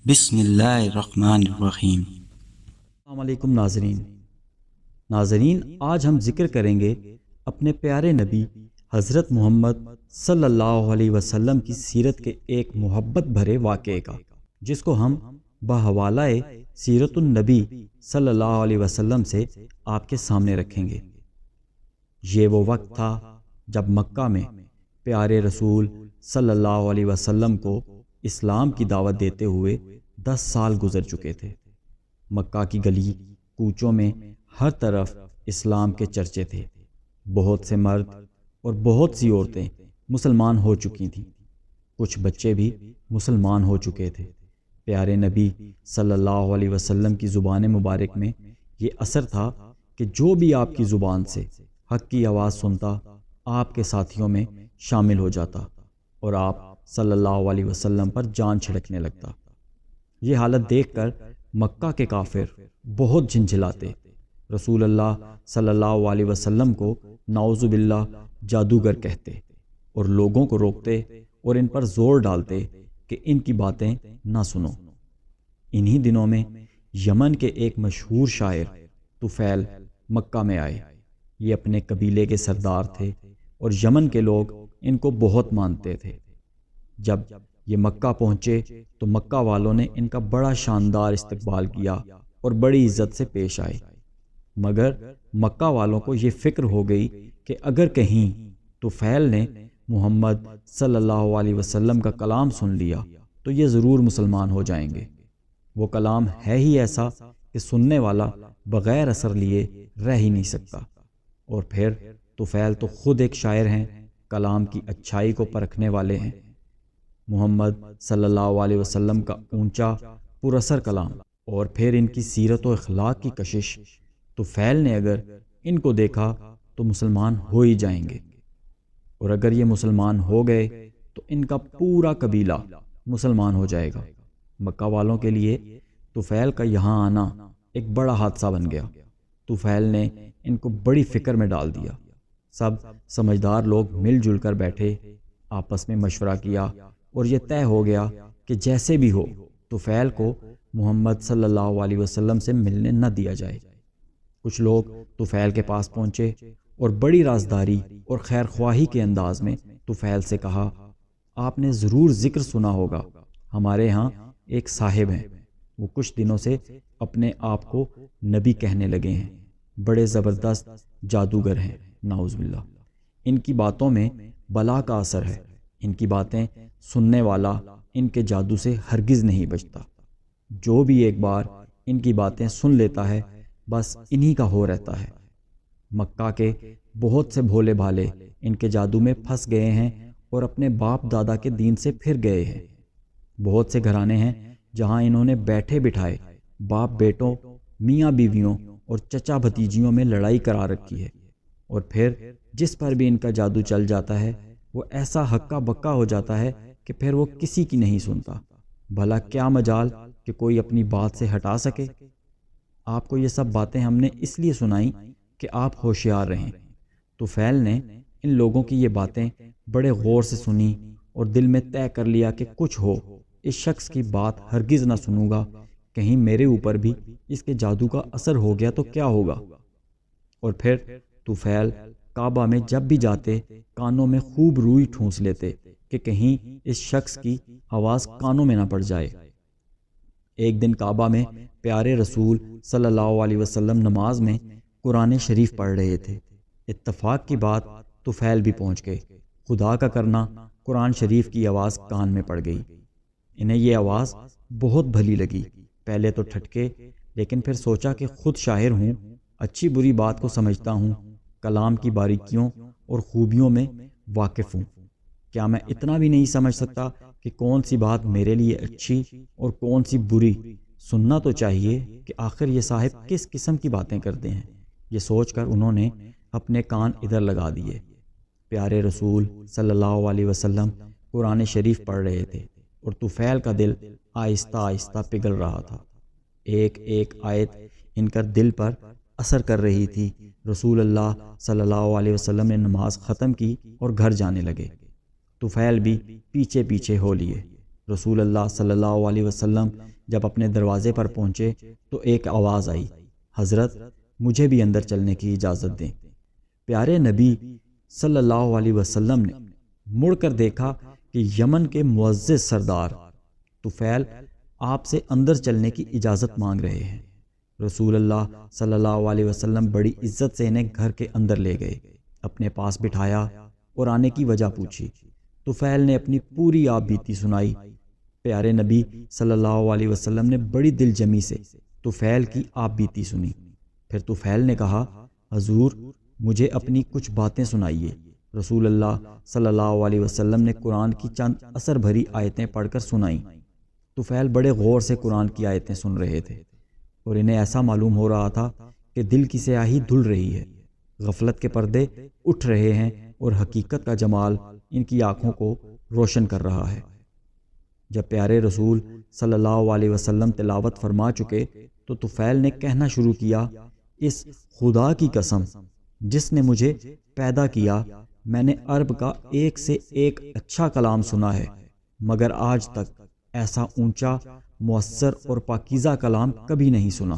بسم اللہ الرحمن الرحیم۔ السلام علیکم ناظرین، آج ہم ذکر کریں گے اپنے پیارے نبی حضرت محمد صلی اللہ علیہ وسلم کی سیرت کے ایک محبت بھرے واقعے کا، جس کو ہم بحوالہ سیرت النبی صلی اللہ علیہ وسلم سے آپ کے سامنے رکھیں گے۔ یہ وہ وقت تھا جب مکہ میں پیارے رسول صلی اللہ علیہ وسلم کو اسلام کی دعوت دیتے ہوئے 10 سال گزر چکے تھے۔ مکہ کی گلی کوچوں میں ہر طرف اسلام کے چرچے تھے۔ بہت سے مرد اور بہت سی عورتیں مسلمان ہو چکی تھیں، کچھ بچے بھی مسلمان ہو چکے تھے۔ پیارے نبی صلی اللہ علیہ وسلم کی زبان مبارک میں یہ اثر تھا کہ جو بھی آپ کی زبان سے حق کی آواز سنتا آپ کے ساتھیوں میں شامل ہو جاتا اور آپ صلی اللہ علیہ وسلم پر جان چھڑکنے لگتا۔ یہ حالت دیکھ کر مکہ کے کافر بہت جھنجھلاتے، رسول اللہ صلی اللہ علیہ وسلم کو نعوذ باللہ جادوگر کہتے اور لوگوں کو روکتے اور ان پر زور ڈالتے کہ ان کی باتیں نہ سنو۔ انہی دنوں میں یمن کے ایک مشہور شاعر طفیل مکہ میں آئے۔ یہ اپنے قبیلے کے سردار تھے اور یمن کے لوگ ان کو بہت مانتے تھے۔ جب یہ مکہ پہنچے تو مکہ والوں نے ان کا بڑا شاندار استقبال کیا اور بڑی عزت سے پیش آئے، مگر مکہ والوں کو یہ فکر ہو گئی کہ اگر کہیں طفیل نے محمد صلی اللہ علیہ وسلم کا کلام سن لیا تو یہ ضرور مسلمان ہو جائیں گے۔ وہ کلام ہے ہی ایسا کہ سننے والا بغیر اثر لیے رہ ہی نہیں سکتا، اور پھر طفیل تو خود ایک شاعر ہیں، کلام کی اچھائی کو پرکھنے والے ہیں۔ محمد صلی اللہ علیہ وسلم کا اونچا پر اثر کلام اور پھر ان کی سیرت و اخلاق کی کشش، طفیل نے اگر ان کو دیکھا تو مسلمان ہو ہی جائیں گے، اور اگر یہ مسلمان ہو گئے تو ان کا پورا قبیلہ مسلمان ہو جائے گا۔ مکہ والوں کے لیے طفیل کا یہاں آنا ایک بڑا حادثہ بن گیا۔ طفیل نے ان کو بڑی فکر میں ڈال دیا۔ سب سمجھدار لوگ مل جل کر بیٹھے، آپس میں مشورہ کیا اور یہ طے ہو گیا کہ جیسے بھی ہو طفیل کو محمد صلی اللہ علیہ وسلم سے ملنے نہ دیا جائے۔ کچھ لوگ طفیل کے پاس پہنچے اور بڑی رازداری اور خیر خواہی کے انداز میں طفیل سے کہا، آپ نے ضرور ذکر سنا ہوگا، ہمارے ہاں ایک صاحب ہیں، وہ کچھ دنوں سے اپنے آپ کو نبی کہنے لگے ہیں، بڑے زبردست جادوگر ہیں، نعوذ باللہ۔ ان کی باتوں میں بلا کا اثر ہے، ان کی باتیں سننے والا ان کے جادو سے ہرگز نہیں بچتا۔ جو بھی ایک بار ان کی باتیں سن لیتا ہے بس انہی کا ہو رہتا ہے۔ مکہ کے بہت سے بھولے بھالے ان کے جادو میں پھنس گئے ہیں اور اپنے باپ دادا کے دین سے پھر گئے ہیں۔ بہت سے گھرانے ہیں جہاں انہوں نے بیٹھے بٹھائے باپ بیٹوں، میاں بیویوں اور چچا بھتیجیوں میں لڑائی کرا رکھی ہے، اور پھر جس پر بھی ان کا جادو چل جاتا ہے وہ ایسا ہکا بکا ہو جاتا ہے کہ پھر وہ کسی کی نہیں سنتا۔ بھلا کیا مجال کہ کوئی اپنی بات سے ہٹا سکے؟ آپ کو یہ سب باتیں ہم نے اس لیے سنائیں کہ آپ ہوشیار رہیں۔ طفیل نے ان لوگوں کی یہ باتیں بڑے غور سے سنی اور دل میں طے کر لیا کہ کچھ ہو، اس شخص کی بات ہرگز نہ سنوں گا، کہیں میرے اوپر بھی اس کے جادو کا اثر ہو گیا تو کیا ہوگا۔ اور پھر طفیل کعبہ میں جب بھی جاتے کانوں میں خوب روئی ٹھونس لیتے کہ کہیں اس شخص کی آواز کانوں میں نہ پڑ جائے۔ ایک دن کعبہ میں پیارے رسول صلی اللہ علیہ وسلم نماز میں قرآن شریف پڑھ رہے تھے۔ اتفاق کی بات طفیل بھی پہنچ گئے۔ خدا کا کرنا قرآن شریف کی آواز کان میں پڑ گئی۔ انہیں یہ آواز بہت بھلی لگی۔ پہلے تو ٹھٹکے، لیکن پھر سوچا کہ خود شاعر ہوں، اچھی بری بات کو سمجھتا ہوں، کلام کی باریکیوں اور خوبیوں میں واقف ہوں، کیا میں اتنا بھی نہیں سمجھ سکتا کہ کون سی بات میرے لیے اچھی اور کون سی بری؟ سننا تو چاہیے کہ آخر یہ صاحب کس قسم کی باتیں کرتے ہیں۔ یہ سوچ کر انہوں نے اپنے کان ادھر لگا دیے۔ پیارے رسول صلی اللہ علیہ وسلم قرآن شریف پڑھ رہے تھے اور طفیل کا دل آہستہ آہستہ پگھل رہا تھا۔ ایک ایک آیت ان کا دل پر اثر کر رہی تھی۔ رسول اللہ صلی اللہ علیہ وسلم نے نماز ختم کی اور گھر جانے لگے۔ طفیل بھی پیچھے پیچھے ہو لیے۔ رسول اللہ صلی اللہ علیہ وسلم جب اپنے دروازے پر پہنچے تو ایک آواز آئی، حضرت مجھے بھی اندر چلنے کی اجازت دیں۔ پیارے نبی صلی اللہ علیہ وسلم نے مڑ کر دیکھا کہ یمن کے معزز سردار طفیل آپ سے اندر چلنے کی اجازت مانگ رہے ہیں۔ رسول اللہ صلی اللہ علیہ وسلم بڑی عزت سے انہیں گھر کے اندر لے گئے، اپنے پاس بٹھایا اور آنے کی وجہ پوچھی۔ طفیل نے اپنی پوری آپ بیتی سنائی۔ پیارے نبی صلی اللہ علیہ وسلم نے بڑی دل جمی سے طفیل کی آپ بیتی سنی۔ پھر طفیل نے کہا، حضور مجھے اپنی کچھ باتیں سنائیے۔ رسول اللہ صلی اللہ علیہ وسلم نے قرآن کی چند اثر بھری آیتیں پڑھ کر سنائیں۔ طفیل بڑے غور سے قرآن کی آیتیں سن رہے تھے اور انہیں ایسا معلوم ہو رہا تھا کہ دل کی سیاہی دھل رہی ہے، غفلت کے پردے اٹھ رہے ہیں اور حقیقت کا جمال ان کی آنکھوں کو روشن کر رہا ہے۔ جب پیارے رسول صلی اللہ علیہ وسلم تلاوت فرما چکے تو طفیل نے کہنا شروع کیا، اس خدا کی قسم جس نے مجھے پیدا کیا، میں نے عرب کا ایک سے ایک اچھا کلام سنا ہے، مگر آج تک ایسا اونچا، مؤثر اور پاکیزہ کلام کبھی نہیں سنا۔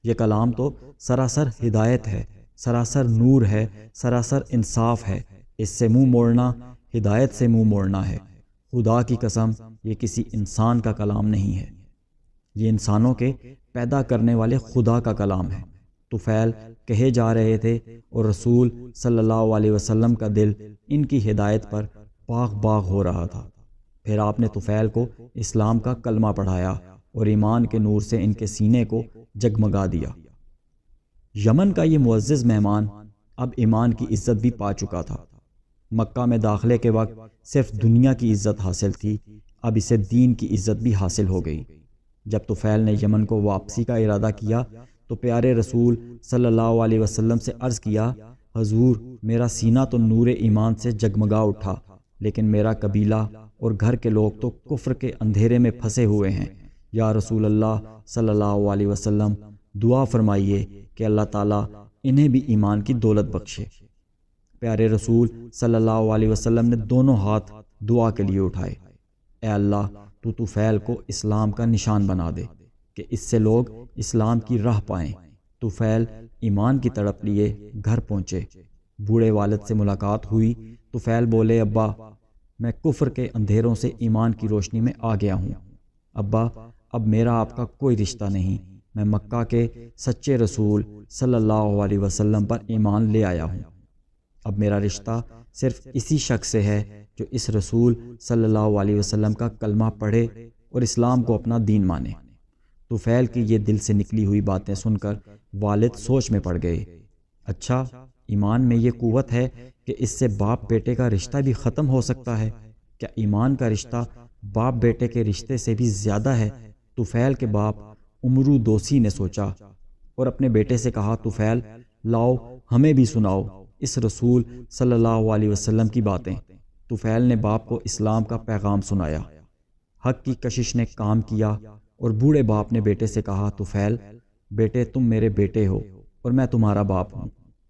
یہ کلام تو سراسر ہدایت ہے، سراسر نور ہے، سراسر انصاف ہے۔ اس سے منہ موڑنا ہدایت سے منہ موڑنا ہے۔ خدا کی قسم یہ کسی انسان کا کلام نہیں ہے، یہ انسانوں کے پیدا کرنے والے خدا کا کلام ہے۔ طفیل کہے جا رہے تھے اور رسول صلی اللہ علیہ وسلم کا دل ان کی ہدایت پر باغ باغ ہو رہا تھا۔ پھر آپ نے طفیل کو اسلام کا کلمہ پڑھایا اور ایمان کے نور سے ان کے سینے کو جگمگا دیا۔ یمن کا یہ معزز مہمان اب ایمان کی عزت بھی پا چکا تھا۔ مکہ میں داخلے کے وقت صرف دنیا کی عزت حاصل تھی، اب اسے دین کی عزت بھی حاصل ہو گئی۔ جب طفیل نے یمن کو واپسی کا ارادہ کیا تو پیارے رسول صلی اللہ علیہ وسلم سے عرض کیا، حضور میرا سینہ تو نور ایمان سے جگمگا اٹھا، لیکن میرا قبیلہ اور گھر کے لوگ تو کفر کے اندھیرے میں پھنسے ہوئے ہیں۔ یا رسول اللہ صلی اللہ علیہ وسلم دعا فرمائیے کہ اللہ تعالیٰ انہیں بھی ایمان کی دولت بخشے۔ پیارے رسول صلی اللہ علیہ وسلم نے دونوں ہاتھ دعا کے لیے اٹھائے، اے اللہ تو طفیل کو اسلام کا نشان بنا دے کہ اس سے لوگ اسلام کی راہ پائیں۔ طفیل ایمان کی تڑپ لیے گھر پہنچے۔ بوڑھے والد سے ملاقات ہوئی۔ طفیل بولے، ابا میں کفر کے اندھیروں سے ایمان کی روشنی میں آ گیا ہوں۔ ابا اب میرا آپ کا کوئی رشتہ نہیں، میں مکہ کے سچے رسول صلی اللہ علیہ وسلم پر ایمان لے آیا ہوں۔ اب میرا رشتہ صرف اسی شخص سے ہے جو اس رسول صلی اللہ علیہ وسلم کا کلمہ پڑھے اور اسلام کو اپنا دین مانے۔ طفیل کی یہ دل سے نکلی ہوئی باتیں سن کر والد سوچ میں پڑ گئے۔ اچھا، ایمان میں یہ قوت ہے کہ اس سے باپ بیٹے کا رشتہ بھی ختم ہو سکتا ہے؟ کیا ایمان کا رشتہ باپ بیٹے کے رشتے سے بھی زیادہ ہے؟ طفیل کے باپ عمرو دوسی نے سوچا اور اپنے بیٹے سے کہا، طفیل لاؤ ہمیں بھی سناؤ اس رسول صلی اللہ علیہ وسلم کی باتیں۔ طفیل نے باپ کو اسلام کا پیغام سنایا۔ حق کی کشش نے کام کیا اور بوڑھے باپ نے بیٹے سے کہا، طفیل بیٹے تم میرے بیٹے ہو اور میں تمہارا باپ ہوں،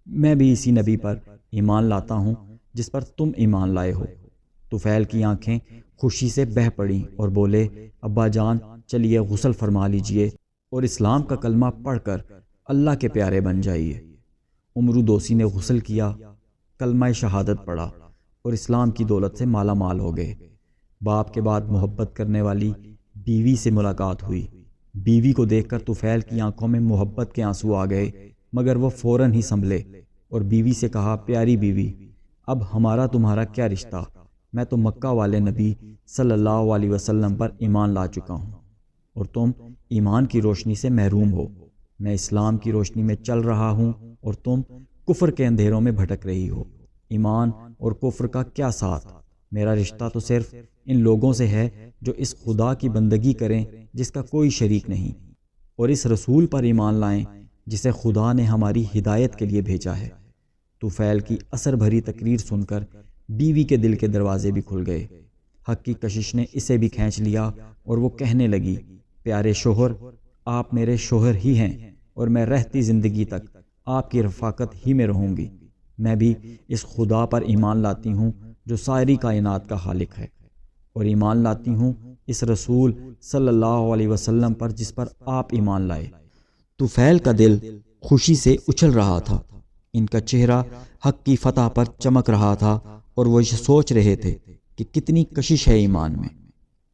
میں بھی اسی نبی پر ایمان لاتا ہوں جس پر تم ایمان لائے ہو۔ طفیل کی آنکھیں خوشی سے بہہ پڑیں اور بولے، ابا جان چلیے غسل فرما لیجئے اور اسلام کا کلمہ پڑھ کر اللہ کے پیارے بن جائیے۔ عمرو دوسی نے غسل کیا، کلمہ شہادت پڑھا اور اسلام کی دولت سے مالا مال ہو گئے۔ باپ کے بعد محبت کرنے والی بیوی سے ملاقات ہوئی۔ بیوی کو دیکھ کر طفیل کی آنکھوں میں محبت کے آنسو آ گئے، مگر وہ فوراً ہی سنبھلے اور بیوی سے کہا، پیاری بیوی اب ہمارا تمہارا کیا رشتہ؟ میں تو مکہ والے نبی صلی اللہ علیہ وسلم پر ایمان لا چکا ہوں اور تم ایمان کی روشنی سے محروم ہو۔ میں اسلام کی روشنی میں چل رہا ہوں اور تم کفر کے اندھیروں میں بھٹک رہی ہو۔ ایمان اور کفر کا کیا ساتھ؟ میرا رشتہ تو صرف ان لوگوں سے ہے جو اس خدا کی بندگی کریں جس کا کوئی شریک نہیں، اور اس رسول پر ایمان لائیں جسے خدا نے ہماری ہدایت کے لیے بھیجا ہے۔ طفیل کی اثر بھری تقریر سن کر بیوی کے دل کے دروازے بھی کھل گئے۔ حق کی کشش نے اسے بھی کھینچ لیا اور وہ کہنے لگی، پیارے شوہر آپ میرے شوہر ہی ہیں اور میں رہتی زندگی تک آپ کی رفاقت ہی میں رہوں گی۔ میں بھی اس خدا پر ایمان لاتی ہوں جو ساری کائنات کا خالق ہے اور ایمان لاتی ہوں اس رسول صلی اللہ علیہ وسلم پر جس پر آپ ایمان لائے۔ طفیل کا دل خوشی سے اچھل رہا تھا، ان کا چہرہ حق کی فتح پر چمک رہا تھا اور وہ یہ سوچ رہے تھے کہ کتنی کشش ہے ایمان میں۔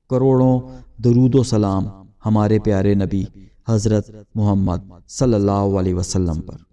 کروڑوں درود و سلام ہمارے پیارے نبی حضرت محمد صلی اللہ علیہ وسلم پر۔